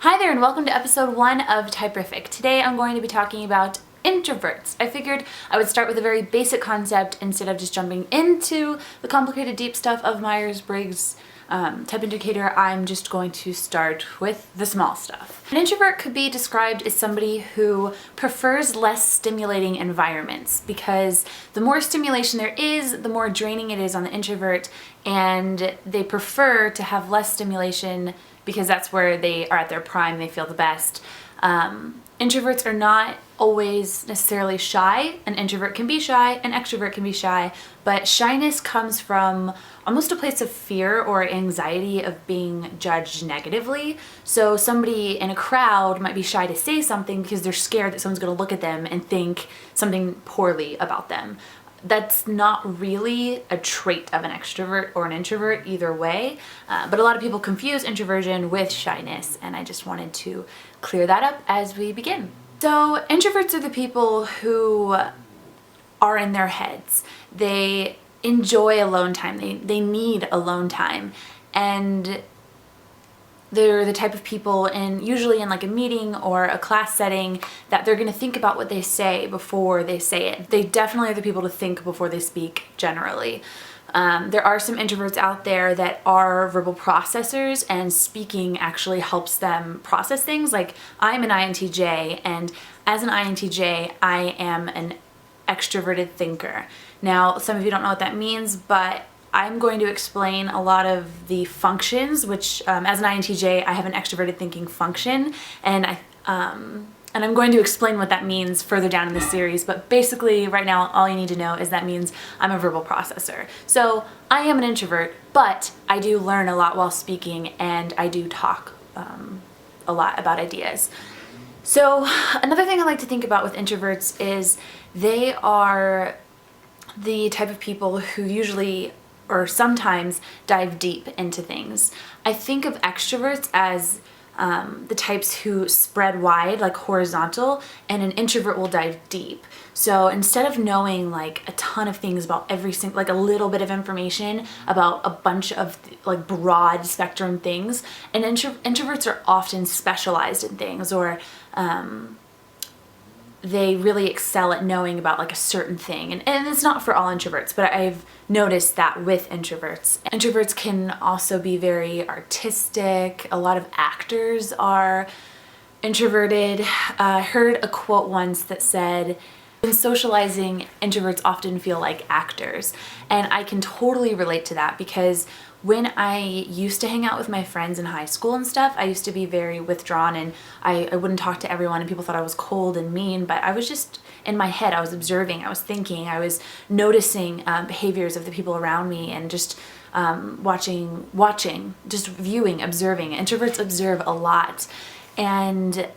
Hi there and welcome to episode 1 of Typerific. Today I'm going to be talking about introverts. I figured I would start with a very basic concept instead of just jumping into the complicated deep stuff of Myers-Briggs type indicator. I'm just going to start with the small stuff. An introvert could be described as somebody who prefers less stimulating environments because the more stimulation there is, the more draining it is on the introvert, and they prefer to have less stimulation because that's where they are at their prime, they feel the best. Introverts are not always necessarily shy. An introvert can be shy, an extrovert can be shy, but shyness comes from almost a place of fear or anxiety of being judged negatively. So somebody in a crowd might be shy to say something because they're scared that someone's going to look at them and think something poorly about them. That's not really a trait of an extrovert or an introvert either way, but a lot of people confuse introversion with shyness, and I just wanted to clear that up as we begin. So introverts are the people who are in their heads. They enjoy alone time. They need alone time, and they're the type of people, usually in like a meeting or a class setting, that they're going to think about what they say before they say it. They definitely are the people to think before they speak, generally. There are some introverts out there that are verbal processors, and speaking actually helps them process things. Like, I'm an INTJ, and as an INTJ, I am an extroverted thinker. Now, some of you don't know what that means, but I'm going to explain a lot of the functions, which as an INTJ, I have an extroverted thinking function, and I'm going to explain what that means further down in the series, but basically right now all you need to know is that means I'm a verbal processor. So I am an introvert, but I do learn a lot while speaking, and I do talk a lot about ideas. So another thing I like to think about with introverts is they are the type of people who usually or sometimes dive deep into things. I think of extroverts as the types who spread wide, like horizontal, and an introvert will dive deep. So instead of knowing like a ton of things about every single, like a little bit of information about a bunch of like broad spectrum things, and introverts are often specialized in things, or they really excel at knowing about like a certain thing. And it's not for all introverts, but I've noticed that with introverts. Introverts can also be very artistic. A lot of actors are introverted. I heard a quote once that said, in socializing, introverts often feel like actors. And I can totally relate to that, because when I used to hang out with my friends in high school and stuff, I used to be very withdrawn, and I wouldn't talk to everyone, and people thought I was cold and mean, but I was just in my head. I was observing, I was thinking, I was noticing behaviors of the people around me, and just watching, just viewing, observing. Introverts observe a lot. And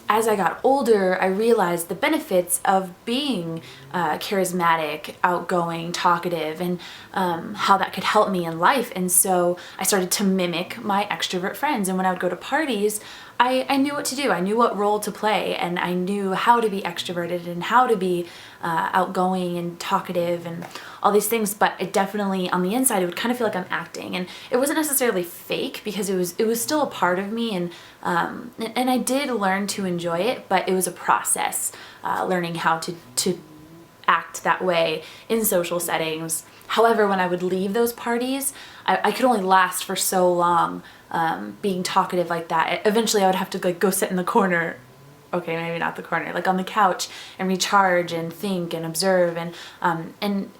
as I got older, I realized the benefits of being charismatic, outgoing, talkative, and how that could help me in life. And so I started to mimic my extrovert friends. And when I would go to parties, I knew what to do. I knew what role to play, and I knew how to be extroverted and how to be outgoing and talkative and all these things. But it definitely, on the inside, it would kind of feel like I'm acting, and it wasn't necessarily fake, because it was still a part of me, and I did learn to enjoy it, but it was a process, learning how to act that way in social settings. However, when I would leave those parties, I could only last for so long being talkative like that. Eventually I would have to like go sit in the corner, okay, maybe not the corner, like on the couch, and recharge and think and observe, and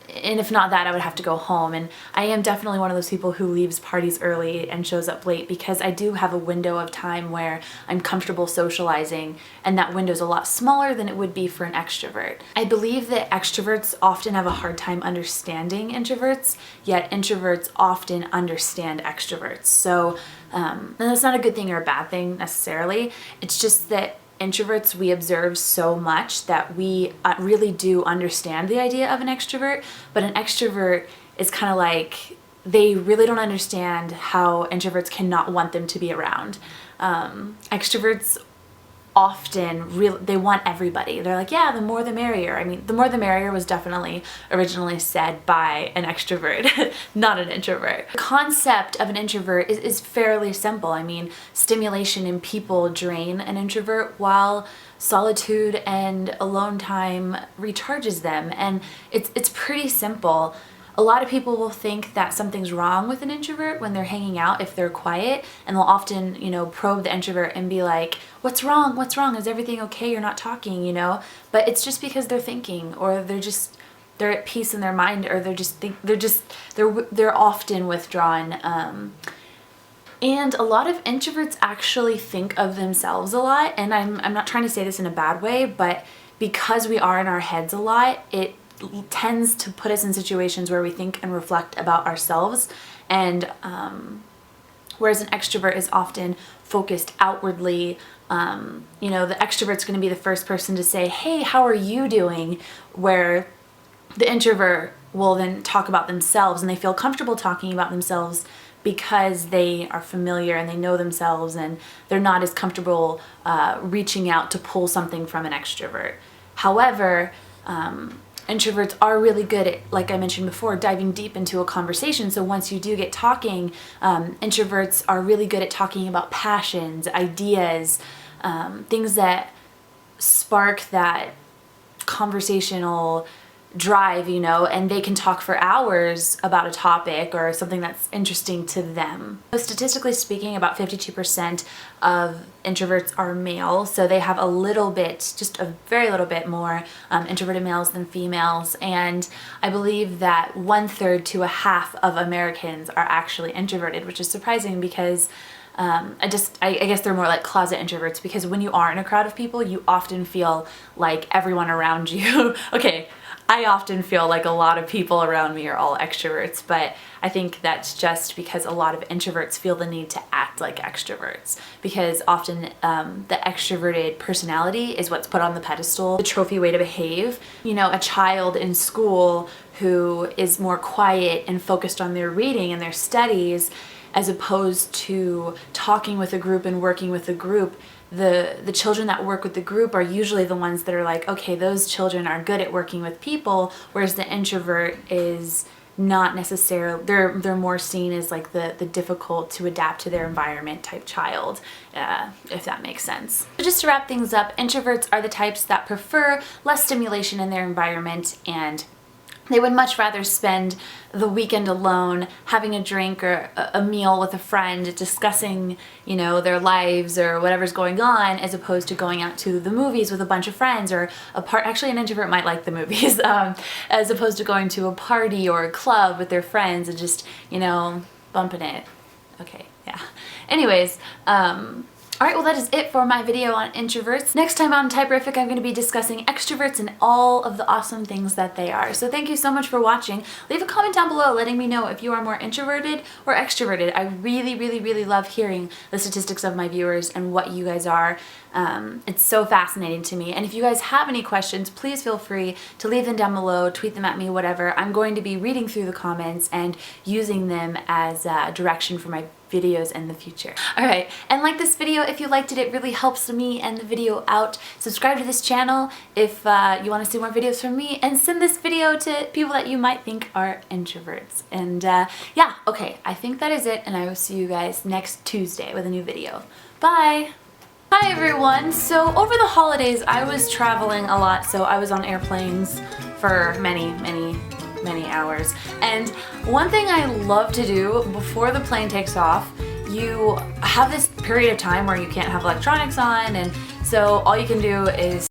if not that, I would have to go home. And I am definitely one of those people who leaves parties early and shows up late, because I do have a window of time where I'm comfortable socializing, and that window is a lot smaller than it would be for an extrovert. I believe that extroverts often have a hard time understanding introverts, yet introverts often understand extroverts. So and that's not a good thing or a bad thing necessarily. It's just that introverts, we observe so much that we really do understand the idea of an extrovert, but an extrovert is kind of like, they really don't understand how introverts cannot want them to be around. Extroverts often they want everybody. They're like, yeah, the more the merrier. I mean, the more the merrier was definitely originally said by an extrovert, not an introvert. The concept of an introvert is fairly simple. I mean, stimulation and people drain an introvert while solitude and alone time recharges them. And it's pretty simple. A lot of people will think that something's wrong with an introvert when they're hanging out if they're quiet, and they'll often, probe the introvert and be like, what's wrong? What's wrong? Is everything okay? You're not talking, But it's just because they're thinking, or they're at peace in their mind, or they're often withdrawn. And a lot of introverts actually think of themselves a lot, and I'm not trying to say this in a bad way, but because we are in our heads a lot, it tends to put us in situations where we think and reflect about ourselves, and whereas an extrovert is often focused outwardly. The extrovert's going to be the first person to say, hey, how are you doing? Where the introvert will then talk about themselves, and they feel comfortable talking about themselves because they are familiar and they know themselves, and they're not as comfortable reaching out to pull something from an extrovert. However, introverts are really good at, like I mentioned before, diving deep into a conversation. So once you do get talking, introverts are really good at talking about passions, ideas, things that spark that conversational drive, and they can talk for hours about a topic or something that's interesting to them. So statistically speaking, about 52% of introverts are male, so they have a little bit, just a very little bit more introverted males than females, and I believe that 1/3 to a half of Americans are actually introverted, which is surprising because I guess they're more like closet introverts, because when you are in a crowd of people, you often feel like everyone around you, okay, I often feel like a lot of people around me are all extroverts, but I think that's just because a lot of introverts feel the need to act like extroverts, because often the extroverted personality is what's put on the pedestal, the trophy way to behave. A child in school who is more quiet and focused on their reading and their studies, as opposed to talking with a group and working with a group, the children that work with the group are usually the ones that are like, okay, those children are good at working with people, whereas the introvert is not necessarily, they're more seen as like the difficult to adapt to their environment type child, if that makes sense. So just to wrap things up, introverts are the types that prefer less stimulation in their environment, and they would much rather spend the weekend alone, having a drink or a meal with a friend, discussing, their lives or whatever's going on, as opposed to going out to the movies with a bunch of friends, or actually an introvert might like the movies, as opposed to going to a party or a club with their friends and just, bumping it. Okay, yeah. Anyways, alright, well that is it for my video on introverts. Next time on Typerific, I'm going to be discussing extroverts and all of the awesome things that they are. So thank you so much for watching. Leave a comment down below letting me know if you are more introverted or extroverted. I really, really, really love hearing the statistics of my viewers and what you guys are. It's so fascinating to me. And if you guys have any questions, please feel free to leave them down below, tweet them at me, whatever. I'm going to be reading through the comments and using them as direction for my videos in the future. Alright, and like this video if you liked it. It really helps me and the video out. Subscribe to this channel if you want to see more videos from me, and send this video to people that you might think are introverts. And yeah, okay, I think that is it, and I will see you guys next Tuesday with a new video. Bye! Hi everyone! So over the holidays I was traveling a lot, so I was on airplanes for many hours. And one thing I love to do before the plane takes off, you have this period of time where you can't have electronics on, and so all you can do is